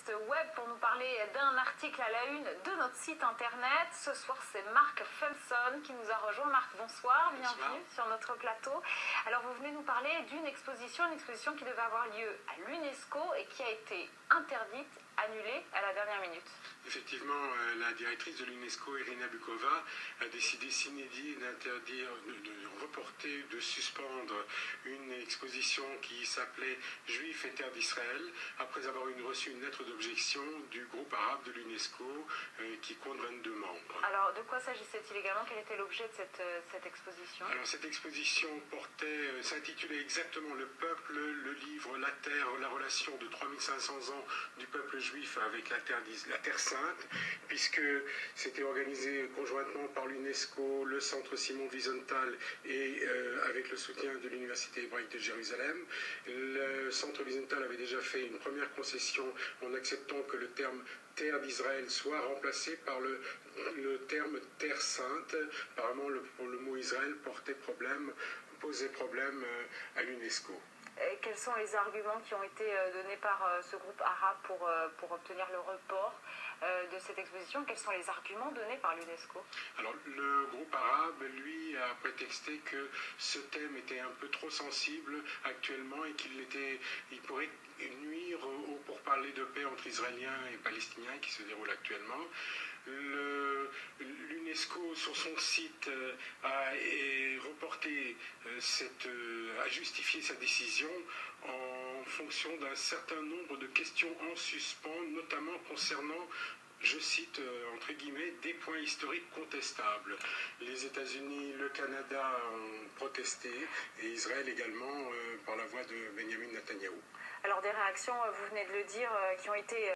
spécialiste web pour nous parler d'un article à la une de notre site internet. Ce soir, c'est Marc Felson qui nous a rejoint. Marc, bonsoir, bienvenue sur notre plateau. Alors, vous venez nous parler d'une exposition qui devait avoir lieu à l'UNESCO et qui a été interdite, annulée à la dernière minute. Effectivement, la directrice de l'UNESCO, Irina Bukova, a décidé sine die d'interdire, de reporter, de suspendre une exposition qui s'appelait Juifs et terre d'Israël, après avoir reçu une lettre d'objection du groupe arabe de l'UNESCO qui compte 22 membres. Alors, de quoi s'agissait-il également? Quel était l'objet de cette exposition? Alors, cette exposition s'intitulait exactement Le peuple, le livre, la terre, la relation de 3500 ans du peuple juif avec la terre sainte, puisque c'était organisé conjointement par l'UNESCO, le centre Simon Wiesenthal et avec le soutien de l'Université hébraïque de Jérusalem. Le centre Wiesenthal avait déjà fait une première concession en acceptant que le terme terre d'Israël soit remplacé par le terme terre sainte. Apparemment, le mot Israël posait problème à l'UNESCO. Quels sont les arguments qui ont été donnés par ce groupe arabe pour obtenir le report de cette exposition? Quels sont les arguments donnés par l'UNESCO? Alors, le groupe arabe, lui, a prétexté que ce thème était un peu trop sensible actuellement et qu'il pourrait nuire au pourparlers de paix entre Israéliens et Palestiniens qui se déroule actuellement. L'UNESCO, sur son site, a justifié sa décision en fonction d'un certain nombre de questions en suspens, notamment concernant, je cite, entre guillemets, des points historiques contestables. Les États-Unis, le Canada ont protesté et Israël également par la voix de Benjamin Netanyahou. Alors des réactions, vous venez de le dire, qui ont été